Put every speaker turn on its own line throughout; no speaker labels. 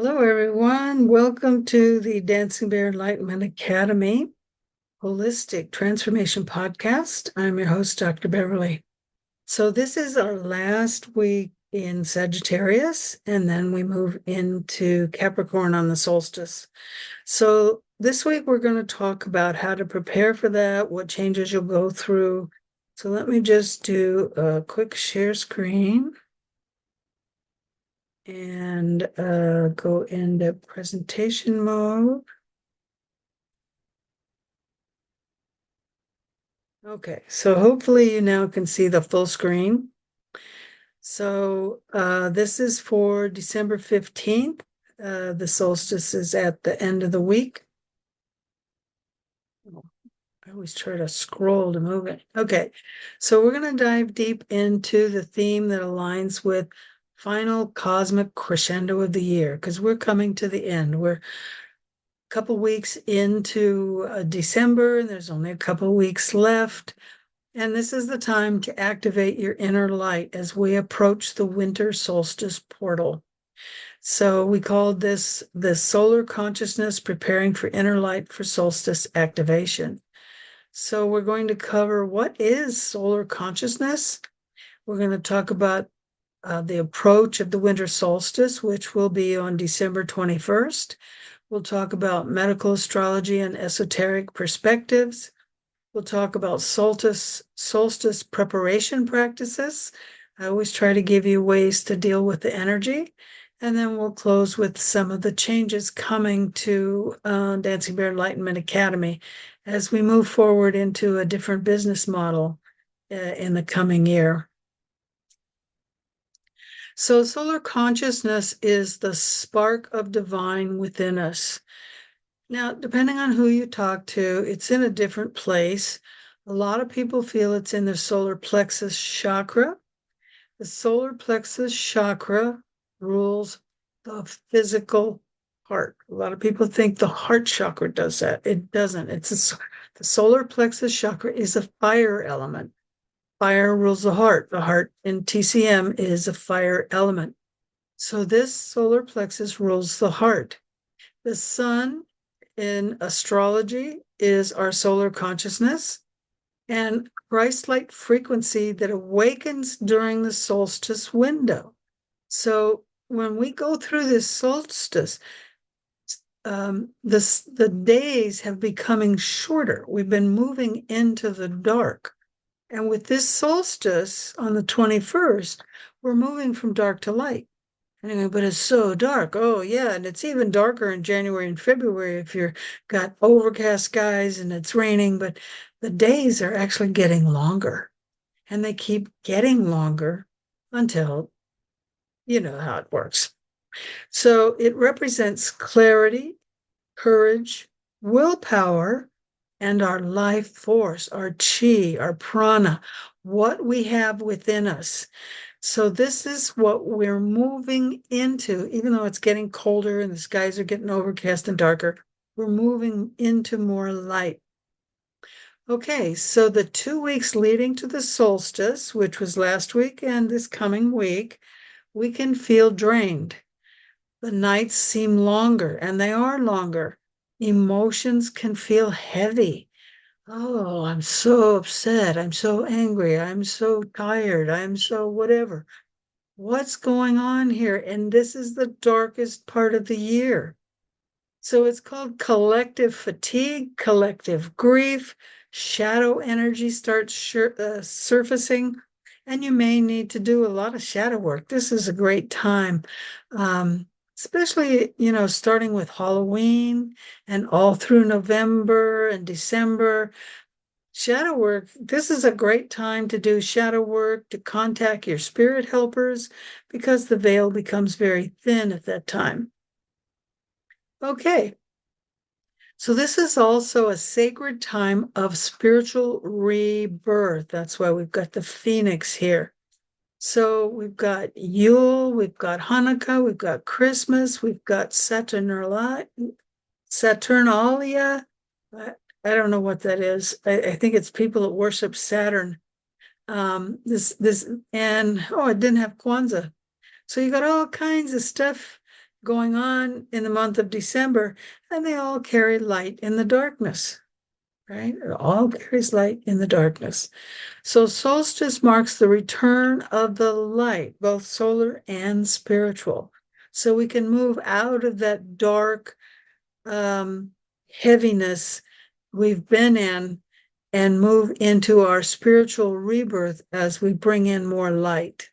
Hello, everyone. Welcome to the Dancing Bear Enlightenment Academy Holistic Transformation Podcast. I'm your host, Dr. Beverly. So this is our last week in Sagittarius, and then we move into Capricorn on the solstice. So this week we're going to talk about how to prepare for that, what changes you'll go through. So let me just do a quick share screen and go into presentation mode. Okay, so hopefully you now can see the full screen. So this is for December 15th. The solstice is at the end of the week. I always try to scroll to move it. Okay, so we're going to dive deep into the theme that aligns with final cosmic crescendo of the year, because we're coming to the end. We're a couple weeks into December, and there's only a couple weeks left. And this is the time to activate your inner light as we approach the winter solstice portal. So we called this the solar consciousness preparing for inner light for solstice activation. So we're going to cover what is solar consciousness. We're going to talk about the approach of the winter solstice, which will be on December 21st. We'll talk about medical astrology and esoteric perspectives. We'll talk about solstice preparation practices. I always try to give you ways to deal with the energy. And then we'll close with some of the changes coming to Dancing Bear Enlightenment Academy as we move forward into a different business model in the coming year. So solar consciousness is the spark of divine within us. Now, depending on who you talk to, it's in a different place. A lot of people feel it's in their solar plexus chakra. The solar plexus chakra rules the physical heart. A lot of people think the heart chakra does that. It doesn't. The solar plexus chakra is a fire element. Fire rules the heart. The heart in TCM is a fire element. So this solar plexus rules the heart. The sun in astrology is our solar consciousness and Christ-like frequency that awakens during the solstice window. So when we go through this solstice, the days have becoming shorter. We've been moving into the dark. And with this solstice on the 21st, we're moving from dark to light. Anyway, but it's so dark. Oh, yeah. And it's even darker in January and February if you've got overcast skies and it's raining, but the days are actually getting longer and they keep getting longer until you know how it works. So it represents clarity, courage, willpower, and our life force, our chi, our prana, what we have within us. So this is what we're moving into, even though it's getting colder and the skies are getting overcast and darker, we're moving into more light. Okay, so the 2 weeks leading to the solstice, which was last week and this coming week, we can feel drained. The nights seem longer, and they are longer. Emotions can feel heavy. Oh, I'm so upset. I'm so angry. I'm so tired. I'm so whatever. What's going on here? And this is the darkest part of the year. So it's called collective fatigue, collective grief. Shadow energy starts surfacing, and you may need to do a lot of shadow work. This is a great time, especially, starting with Halloween and all through November and December. Shadow work, this is a great time to do shadow work, to contact your spirit helpers, because the veil becomes very thin at that time. Okay, so this is also a sacred time of spiritual rebirth. That's why we've got the phoenix here. So we've got Yule, we've got Hanukkah, we've got Christmas, we've got Saturnalia. I don't know what that is. I think it's people that worship Saturn. And it didn't have Kwanzaa. So you got all kinds of stuff going on in the month of December, and they all carry light in the darkness, right? It all carries light in the darkness. So solstice marks the return of the light, both solar and spiritual. So we can move out of that dark heaviness we've been in and move into our spiritual rebirth as we bring in more light.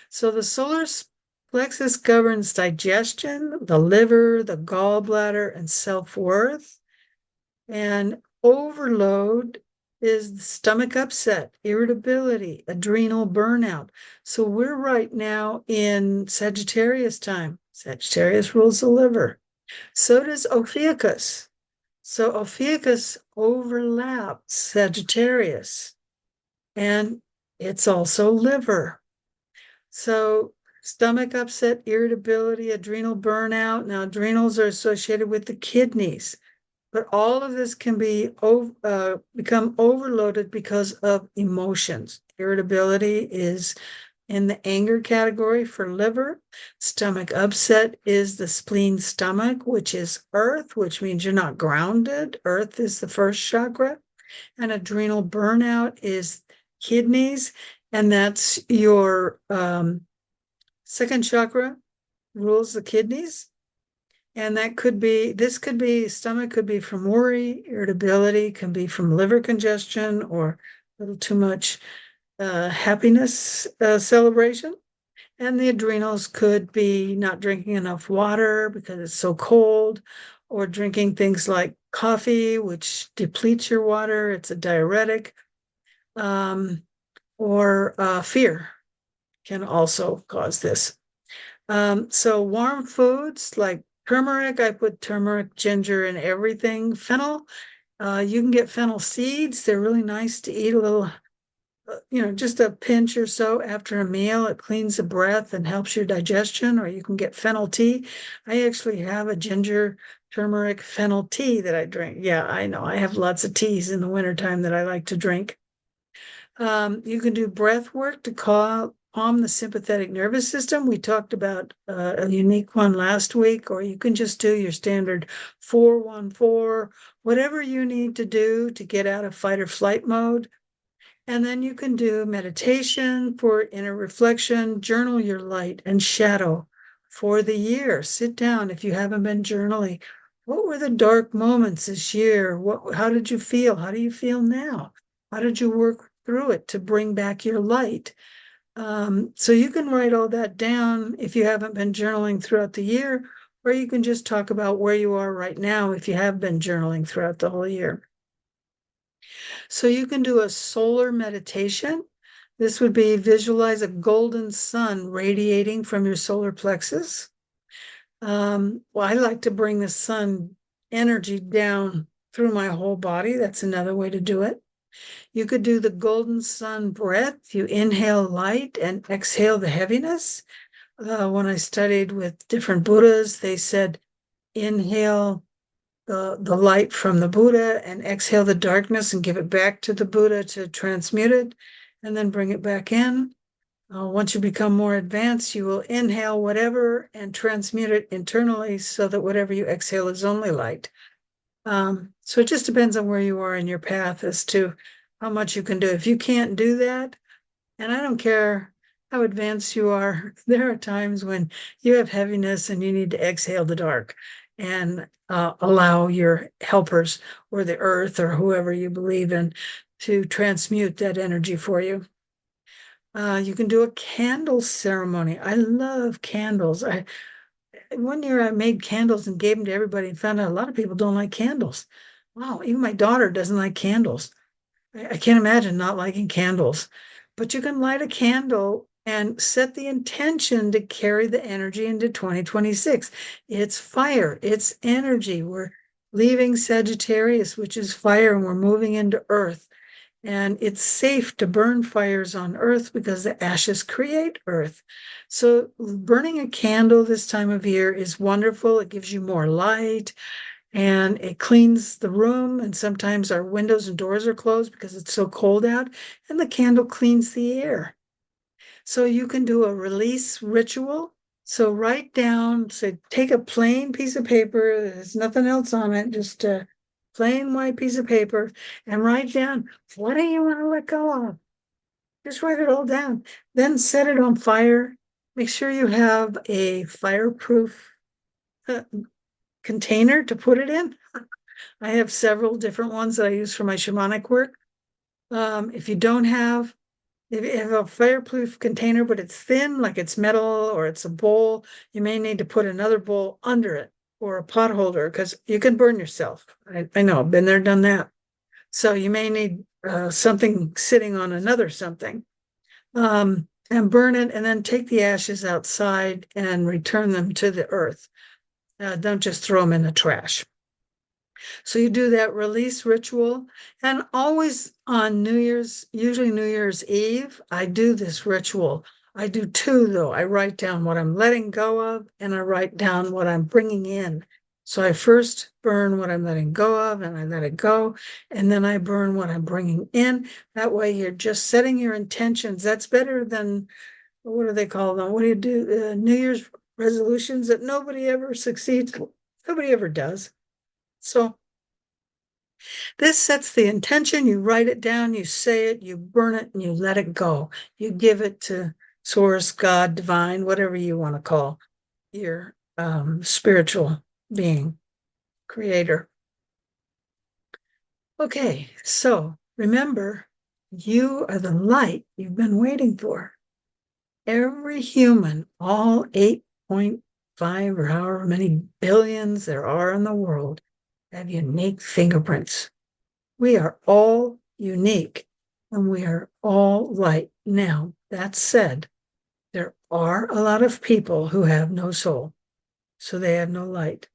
So the solar plexus governs digestion, the liver, the gallbladder, and self-worth. And overload is stomach upset, irritability, adrenal burnout. So we're right now in Sagittarius time. Sagittarius rules the liver. So does Ophiuchus. So Ophiuchus overlaps Sagittarius, and it's also liver. So stomach upset, irritability, adrenal burnout. Now, adrenals are associated with the kidneys, but all of this can be become overloaded because of emotions. Irritability is in the anger category for liver. Stomach upset is the spleen stomach, which is earth, which means you're not grounded. Earth is the first chakra. And adrenal burnout is kidneys, and that's your second chakra, rules the kidneys. And that could be, this could be, stomach could be from worry, irritability, can be from liver congestion or a little too much happiness celebration. And the adrenals could be not drinking enough water because it's so cold, or drinking things like coffee, which depletes your water. It's a diuretic. Or fear can also cause this. So warm foods like turmeric, I put turmeric, ginger, and everything. Fennel, you can get fennel seeds. They're really nice to eat a little, just a pinch or so after a meal. It cleans the breath and helps your digestion, or you can get fennel tea. I actually have a ginger, turmeric, fennel tea that I drink. Yeah, I know. I have lots of teas in the wintertime that I like to drink. You can do breath work to calm the sympathetic nervous system. We talked about a unique one last week, or you can just do your standard 4-1-4, whatever you need to do to get out of fight or flight mode. And then you can do meditation for inner reflection, journal your light and shadow for the year. Sit down if you haven't been journaling. What were the dark moments this year? How did you feel? How do you feel now? How did you work through it to bring back your light? So you can write all that down if you haven't been journaling throughout the year, or you can just talk about where you are right now if you have been journaling throughout the whole year. So you can do a solar meditation. This would be visualize a golden sun radiating from your solar plexus. Well, I like to bring the sun energy down through my whole body. That's another way to do it. You could do the golden sun breath. You inhale light and exhale the heaviness. When I studied with different Buddhas, they said inhale the light from the Buddha and exhale the darkness and give it back to the Buddha to transmute it, and then bring it back in. Once you become more advanced, you will inhale whatever and transmute it internally so that whatever you exhale is only light. So it just depends on where you are in your path as to how much you can do. If you can't do that, and I don't care how advanced you are, there are times when you have heaviness and you need to exhale the dark and allow your helpers or the earth or whoever you believe in to transmute that energy for you. You can do a candle ceremony. I love candles. One year I made candles and gave them to everybody and found out a lot of people don't like candles. Wow, even my daughter doesn't like candles. I can't imagine not liking candles. But you can light a candle and set the intention to carry the energy into 2026. It's fire, it's energy. We're leaving Sagittarius, which is fire, and we're moving into earth. And it's safe to burn fires on earth because the ashes create earth. So burning a candle this time of year is wonderful. It gives you more light and it cleans the room. And sometimes our windows and doors are closed because it's so cold out, and the candle cleans the air. So you can do a release ritual So write down, say, take a plain piece of paper, there's nothing else on it, just a plain white piece of paper, and write down, what do you want to let go of? Just write it all down. Then set it on fire. Make sure you have a fireproof container to put it in. I have several different ones that I use for my shamanic work. If you don't have, if you have a fireproof container, but it's thin, like it's metal or it's a bowl, you may need to put another bowl under it or a pot holder because you can burn yourself. I know, I've been there, done that. So you may need something sitting on another something. And burn it and then take the ashes outside and return them to the earth. Don't just throw them in the trash. So you do that release ritual. And always on New Year's, usually New Year's Eve, I do this ritual. I do two, though. I write down what I'm letting go of and I write down what I'm bringing in. So I first burn what I'm letting go of and I let it go. And then I burn what I'm bringing in. That way you're just setting your intentions. That's better than, what do they call them? What do you do? New Year's resolutions that nobody ever succeeds. Nobody ever does. So this sets the intention, you write it down, you say it, you burn it, and you let it go. You give it to source, God, divine, whatever you want to call your spiritual being, creator. Okay, so remember, you are the light you've been waiting for. Every human, all 8.5 or however many billions there are in the world, have unique fingerprints. We are all unique and we are all light. Now, that said, there are a lot of people who have no soul, so they have no light.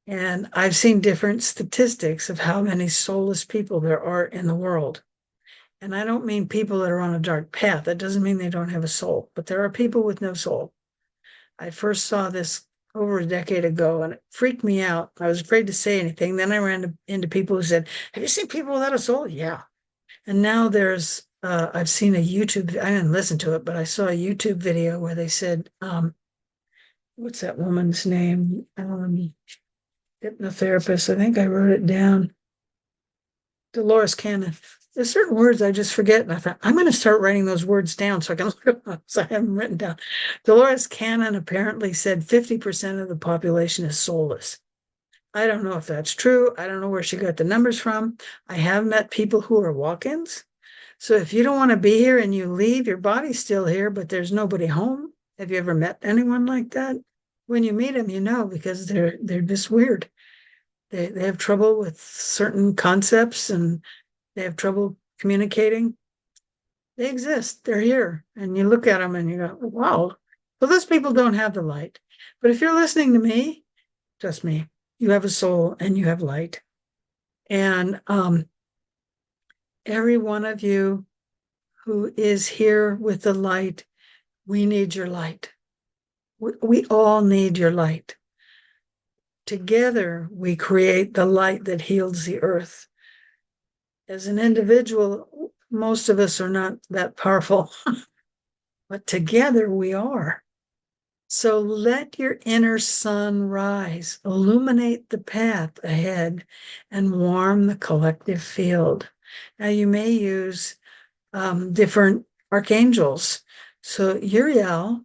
And I've seen different statistics of how many soulless people there are in the world. And I don't mean people that are on a dark path. That doesn't mean they don't have a soul, but there are people with no soul. I first saw this over a decade ago and it freaked me out. I was afraid to say anything. Then I ran into people who said, have you seen people without a soul? Yeah. And now I've seen a YouTube, I didn't listen to it, but I saw a YouTube video where they said, what's that woman's name? Hypnotherapist. I think I wrote it down. Dolores Cannon. There's certain words I just forget. And I thought, I'm going to start writing those words down so I can look them up. So I have them written down. Dolores Cannon apparently said 50% of the population is soulless. I don't know if that's true. I don't know where she got the numbers from. I have met people who are walk-ins. So if you don't want to be here and you leave, your body's still here, but there's nobody home. Have you ever met anyone like that? When you meet them, you know, because they're just weird. They have trouble with certain concepts and they have trouble communicating. They exist. They're here. And you look at them and you go, wow. Well, those people don't have the light. But if you're listening to me, trust me, you have a soul and you have light. And every one of you who is here with the light, we need your light. We all need your light. Together, we create the light that heals the earth. As an individual, most of us are not that powerful, but together we are. So let your inner sun rise, illuminate the path ahead, and warm the collective field. Now, you may use different archangels. So Uriel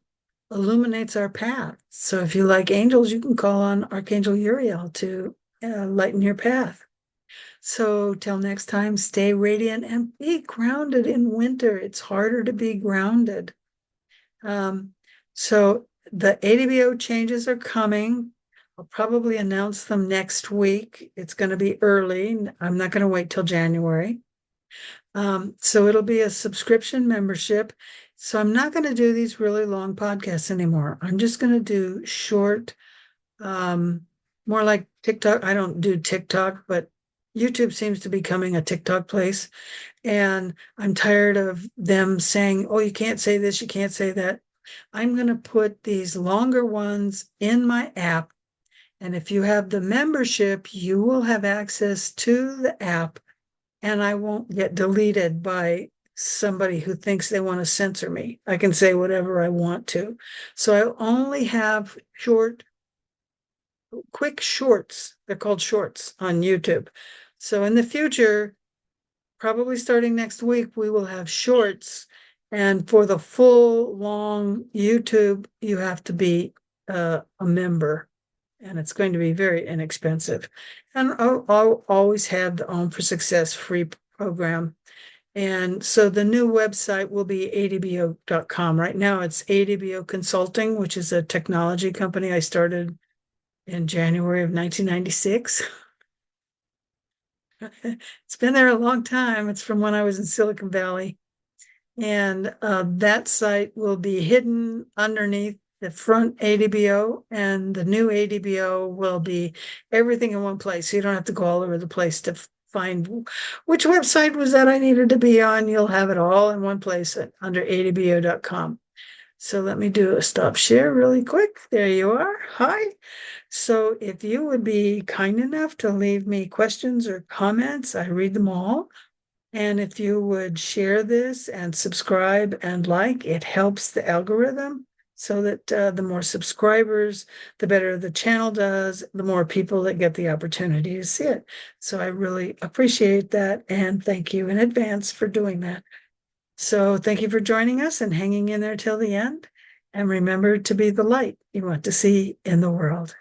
illuminates our path. So if you like angels, you can call on Archangel Uriel to lighten your path. So till next time, stay radiant and be grounded in winter. It's harder to be grounded. So the ADBO changes are coming. I'll probably announce them next week. It's going to be early. I'm not going to wait till January. So it'll be a subscription membership. So I'm not going to do these really long podcasts anymore. I'm just going to do short, more like TikTok. I don't do TikTok, but YouTube seems to be becoming a TikTok place. And I'm tired of them saying, oh, you can't say this, you can't say that. I'm going to put these longer ones in my app. And if you have the membership, you will have access to the app and I won't get deleted by somebody who thinks they want to censor me. I can say whatever I want to. So I only have quick shorts. They're called shorts on YouTube. So in the future, probably starting next week, we will have shorts. And for the full long YouTube, you have to be a member, and it's going to be very inexpensive. And I'll always have the Own for Success free program. And so the new website will be adbo.com. Right now it's ADBO Consulting, which is a technology company I started in January of 1996. It's been there a long time. It's from when I was in Silicon Valley. And that site will be hidden underneath the front ADBO, and the new ADBO will be everything in one place. So you don't have to go all over the place to find which website was that I needed to be on. You'll have it all in one place under adbo.com. So let me do a stop share really quick. There you are. Hi. So if you would be kind enough to leave me questions or comments, I read them all. And if you would share this and subscribe and like, it helps the algorithm so that the more subscribers, the better the channel does, the more people that get the opportunity to see it. So I really appreciate that. And thank you in advance for doing that. So thank you for joining us and hanging in there till the end. And remember to be the light you want to see in the world.